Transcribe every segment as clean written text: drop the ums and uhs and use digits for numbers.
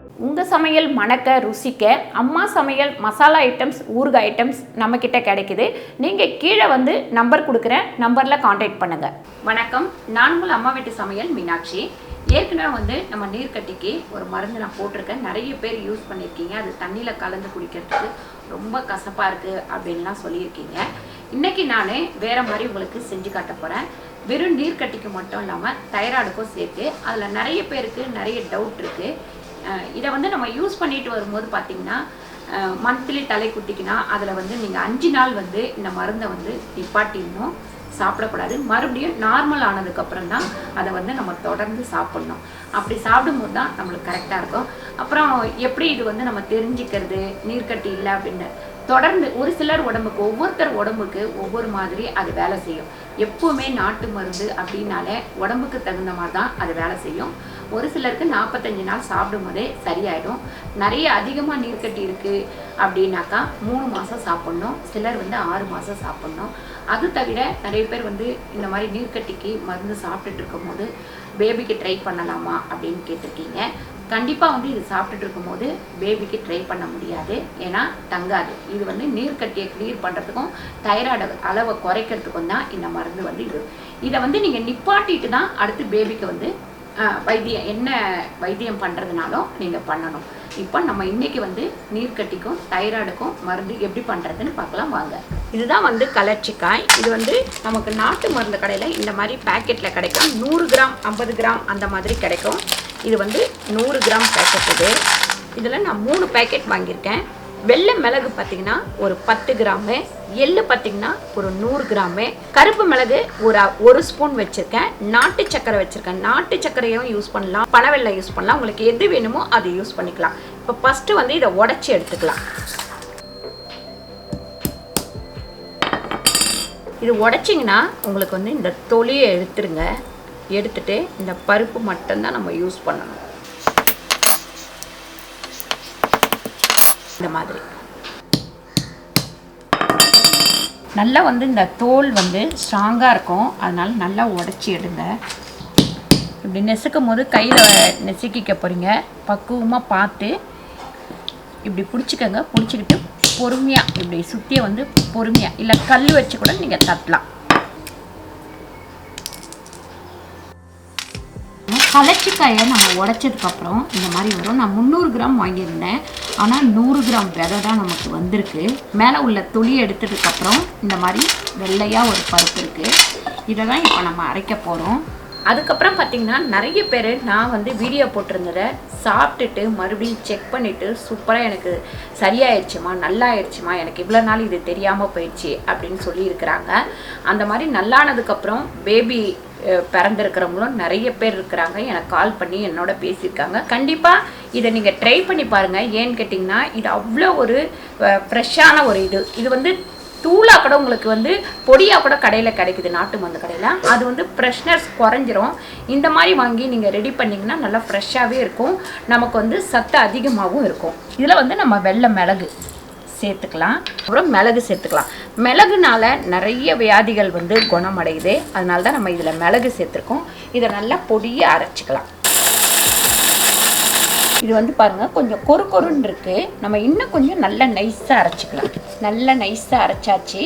உங்கள் சமையல் மணக்க ருசிக்க அம்மா சமையல் மசாலா ஐட்டம்ஸ் ஊறுகாய் ஐட்டம்ஸ் நம்மக்கிட்ட கிடைக்குது. நீங்கள் கீழே வந்து நம்பர் கொடுக்குறேன், நம்பரில் காண்டாக்ட் பண்ணுங்கள். வணக்கம், நான் உங்கள் அம்மா வீட்டு சமையல் மீனாட்சி. ஏற்கனவே வந்து நம்ம நீர்க்கட்டிக்கு ஒரு மருந்து நான் போட்டிருக்கேன். நிறைய பேர் யூஸ் பண்ணியிருக்கீங்க. அது தண்ணியில் கலந்து குடிக்கிறதுக்கு ரொம்ப கசப்பாக இருக்குது அப்படின்லாம் சொல்லியிருக்கீங்க. இன்றைக்கி நான் வேறு மாதிரி உங்களுக்கு செஞ்சு காட்ட போகிறேன். வெறும் நீர்க்கட்டிக்கு மட்டும் இல்லாமல் தைராய்டுக்கும் சேர்த்து. அதில் நிறைய பேருக்கு நிறைய டவுட் இருக்குது. இதை வந்து நம்ம யூஸ் பண்ணிட்டு வரும்போது பார்த்திங்கன்னா மந்த்லி தலைக்குட்டிக்குன்னா அதில் வந்து நீங்கள் 5 நாள் வந்து இந்த மருந்தை வந்து நிப்பாட்டிடணும், சாப்பிடக்கூடாது. மறுபடியும் நார்மல் ஆனதுக்கப்புறம் தான் அதை வந்து நம்ம தொடர்ந்து சாப்பிட்ணும். அப்படி சாப்பிடும்போது தான் நம்மளுக்கு கரெக்டாக இருக்கும். அப்புறம் எப்படி இது வந்து நம்ம தெரிஞ்சுக்கிறது நீர்க்கட்டி இல்லை அப்படின்னு தொடர்ந்து ஒரு சிலர் உடம்புக்கு ஒவ்வொருத்தர் உடம்புக்கு ஒவ்வொரு மாதிரி அது வேலை செய்யும். எப்போவுமே நாட்டு மருந்து அப்படின்னாலே உடம்புக்கு தகுந்த மாதிரி தான் அது வேலை செய்யும். ஒரு சிலருக்கு 45 நாள் சாப்பிடும் போதே சரியாயிடும். நிறைய அதிகமாக நீர்க்கட்டி இருக்குது அப்படின்னாக்கா 3 மாதம் சாப்பிட்ணும். சிலர் வந்து 6 மாதம் சாப்பிட்ணும். அது தவிர நிறைய பேர் வந்து இந்த மாதிரி நீர்க்கட்டிக்கு மருந்து சாப்பிட்டுட்டு இருக்கும் போது பேபிக்கு ட்ரை பண்ணலாமா அப்படின்னு கேட்டிருக்கீங்க. கண்டிப்பாக வந்து இது சாப்பிட்டுட்டு இருக்கும்போது பேபிக்கு ட்ரை பண்ண முடியாது, ஏன்னா தங்காது. இது வந்து நீர்க்கட்டியை கிளியர் பண்ணுறதுக்கும் தைராய்டு அளவை குறைக்கிறதுக்கும் தான் இந்த மருந்து வந்து இதை வந்து நீங்கள் நிப்பாட்டிட்டு தான் அடுத்து பேபிக்கு வந்து என்ன வைத்தியம் பண்ணுறதுனாலும் நீங்கள் பண்ணணும். இப்போ நம்ம இன்றைக்கி வந்து நீர்க்கட்டிக்கும் தைராய்டுக்கும் மருந்து எப்படி பண்ணுறதுன்னு பார்க்கலாம் வாங்க. இதுதான் வந்து கலர்ச்சிக்காய். இது வந்து நமக்கு நாட்டு மருந்து கடையில் இந்த மாதிரி பேக்கெட்டில் கிடைக்கும். 100 கிராம் 50 கிராம் அந்த மாதிரி கிடைக்கும். இது வந்து 100 கிராம் பேக்கெட். இதில் நான் 3 பேக்கெட் வாங்கியிருக்கேன். வெள்ளை மிளகு பார்த்திங்கன்னா ஒரு 10 கிராமு, எள்ளு பார்த்திங்கன்னா ஒரு 100 கிராமு, கருப்பு மிளகு ஒரு ஸ்பூன் வச்சுருக்கேன், நாட்டு சக்கரை வச்சுருக்கேன். நாட்டு சக்கரையும் யூஸ் பண்ணலாம், பனவெல்லை யூஸ் பண்ணலாம், உங்களுக்கு எது வேணுமோ அதை யூஸ் பண்ணிக்கலாம். இப்போ ஃபஸ்ட்டு வந்து இதை உடச்சி எடுத்துக்கலாம். இது உடச்சிங்கன்னா உங்களுக்கு வந்து இந்த தொலியை எடுத்துருங்க. எடுத்துட்டு இந்த பருப்பு மட்டும்தான் நம்ம யூஸ் பண்ணணும். இந்த மாதிரி நல்லா வந்து இந்த தோல் வந்து ஸ்ட்ராங்காக இருக்கும், அதனால நல்லா உடச்சி எடுங்க. இப்படி நெசுக்கும் போது கையில் நெசுக்கிக்க போகிறீங்க. பக்குவமாக பார்த்து இப்படி பிடிச்சிக்கங்க. பிடிச்சிக்கிட்டு பொறுமையாக இப்படி சுற்றிய வந்து பொறுமையாக, இல்லை கல் வச்சு கூட நீங்கள் தட்டலாம். கலர்ச்சிக்காயை நம்ம உடைச்சதுக்கப்புறம் இந்த மாதிரி வரும். நான் 300 கிராம் வாங்கியிருந்தேன், ஆனால் 100 கிராம் விதை தான் நமக்கு வந்திருக்கு. மேலே உள்ள தொலியை எடுத்ததுக்கப்புறம் இந்த மாதிரி வெள்ளையாக ஒரு பருப்பு இருக்குது. இதை தான் இப்போ நம்ம அரைக்க போகிறோம். அதுக்கப்புறம் பார்த்திங்கன்னா நிறைய பேர் நான் வந்து வீடியோ போட்டிருந்ததை சாப்பிட்டுட்டு மறுபடியும் செக் பண்ணிவிட்டு சூப்பராக எனக்கு சரியாயிடுச்சுமா, நல்லா ஆயிடுச்சுமா, எனக்கு இவ்வளோ நாள் இது தெரியாமல் போயிடுச்சு அப்படின்னு சொல்லியிருக்கிறாங்க. அந்த மாதிரி நல்லானதுக்கப்புறம் பேபி பிறந்திருக்கிறவங்களும் நிறைய பேர் இருக்கிறாங்க. எனக்கு கால் பண்ணி என்னோட பேசியிருக்காங்க. கண்டிப்பாக இதை நீங்கள் ட்ரை பண்ணி பாருங்கள். ஏன்னு கேட்டிங்கன்னா இது அவ்வளோ ஒரு ஃப்ரெஷ்ஷான ஒரு இது வந்து தூளாக கூட உங்களுக்கு வந்து பொடியாக கூட கடையில் கிடைக்குது, நாட்டு மருந்து கடையில். அது வந்து ஃப்ரெஷ்னஸ் குறைஞ்சிரும். இந்த மாதிரி வாங்கி நீங்கள் ரெடி பண்ணிங்கன்னா நல்லா ஃப்ரெஷ்ஷாகவே இருக்கும், நமக்கு வந்து சத்து அதிகமாகவும் இருக்கும். இதில் வந்து நம்ம வெள்ளை மிளகு சேர்த்துக்கலாம், அப்புறம் மிளகு சேர்த்துக்கலாம். மிளகுனால நிறைய வியாதிகள் வந்து குணமடையுது, அதனால தான் நம்ம இதில் மிளகு சேர்த்துருக்கோம். இதை நல்லா பொடியாக அரைச்சிக்கலாம். இது வந்து பாருங்கள் கொஞ்சம் கொருன்னு இருக்குது. நம்ம இன்னும் கொஞ்சம் நல்லா நைஸாக அரைச்சிக்கலாம். நல்லா நைஸாக அரைச்சாச்சு.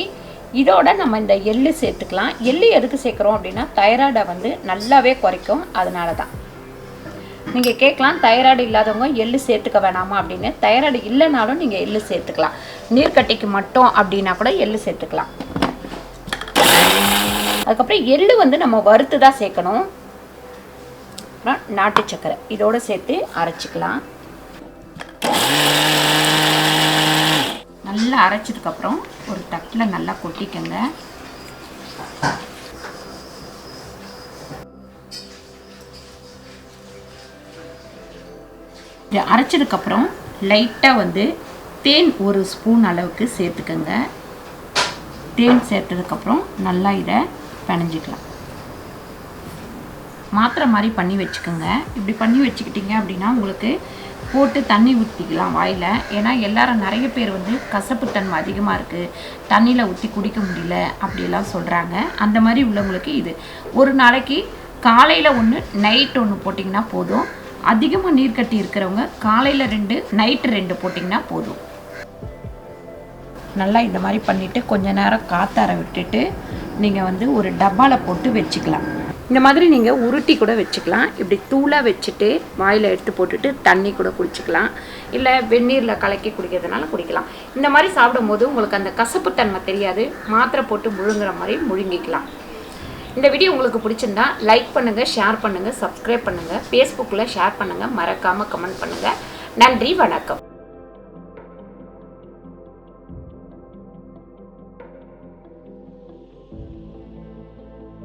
இதோட நம்ம இந்த எள்ளு சேர்த்துக்கலாம். எள்ளு எதுக்கு சேர்க்குறோம் அப்படின்னா தைராய்டை வந்து நல்லாவே குறைக்கும், அதனால தான். நீங்கள் கேட்கலாம் தைராய்டு இல்லாதவங்க எள்ளு சேர்த்துக்க வேணாமா அப்படின்னு. தைராய்டு இல்லைனாலும் நீங்கள் எள்ளு சேர்த்துக்கலாம். நீர்க்கட்டிக்கு மட்டும் அப்படின்னா கூட எள்ளு சேர்த்துக்கலாம். அதுக்கப்புறம் எள்ளு வந்து நம்ம வறுத்து தான் சேர்க்கணும். அப்புறம் நாட்டு சக்கரை இதோடு சேர்த்து அரைச்சிக்கலாம். நல்லா அரைச்சதுக்கப்புறம் ஒரு தட்டில் நல்லா கொட்டிக்கங்க. இது அரைச்சதுக்கப்புறம் லைட்டாக வந்து தேன் ஒரு ஸ்பூன் அளவுக்கு சேர்த்துக்கங்க. தேன் சேர்த்ததுக்கப்புறம் நல்லா இதை பிணைஞ்சிக்கலாம். மாத்திரை மாதிரி பண்ணி வச்சுக்கோங்க. இப்படி பண்ணி வச்சுக்கிட்டிங்க அப்படின்னா உங்களுக்கு போட்டு தண்ணி ஊற்றிக்கலாம் வாயில். ஏன்னா எல்லாரும் நிறைய பேர் வந்து கசப்புத்தன்மை அதிகமாக இருக்குது, தண்ணியில் ஊற்றி குடிக்க முடியல அப்படிலாம் சொல்கிறாங்க. அந்த மாதிரி உள்ளவங்களுக்கு இது ஒரு நாளைக்கு காலையில் ஒன்று நைட் ஒன்று போட்டிங்கன்னா போதும். அதிகமாக நீர் கட்டி இருக்கிறவங்க காலையில் 2 நைட்டு 2 போட்டிங்கன்னா போதும். நல்லா இந்த மாதிரி பண்ணிவிட்டு கொஞ்ச நேரம் காத்தார விட்டுட்டு நீங்கள் வந்து ஒரு டப்பாவில் போட்டு வச்சுக்கலாம். இந்த மாதிரி நீங்கள் உருட்டி கூட வச்சுக்கலாம். இப்படி தூளாக வச்சுட்டு வாயில் எடுத்து போட்டுட்டு தண்ணி கூட குடிச்சிக்கலாம். இல்லை வெந்நீரில் கலக்கி குடிக்கிறதுனால குடிக்கலாம். இந்த மாதிரி சாப்பிடும்போது உங்களுக்கு அந்த கசப்புத்தன்மை தெரியாது. மாத்திரை போட்டு முழுங்குற மாதிரி முழுங்கிக்கலாம். இந்த வீடியோ உங்களுக்கு பிடிச்சிருந்தா லைக் பண்ணுங்கள், ஷேர் பண்ணுங்கள், சப்ஸ்கிரைப் பண்ணுங்கள், ஃபேஸ்புக்கில் ஷேர் பண்ணுங்கள், மறக்காமல் கமெண்ட் பண்ணுங்கள். நன்றி, வணக்கம்.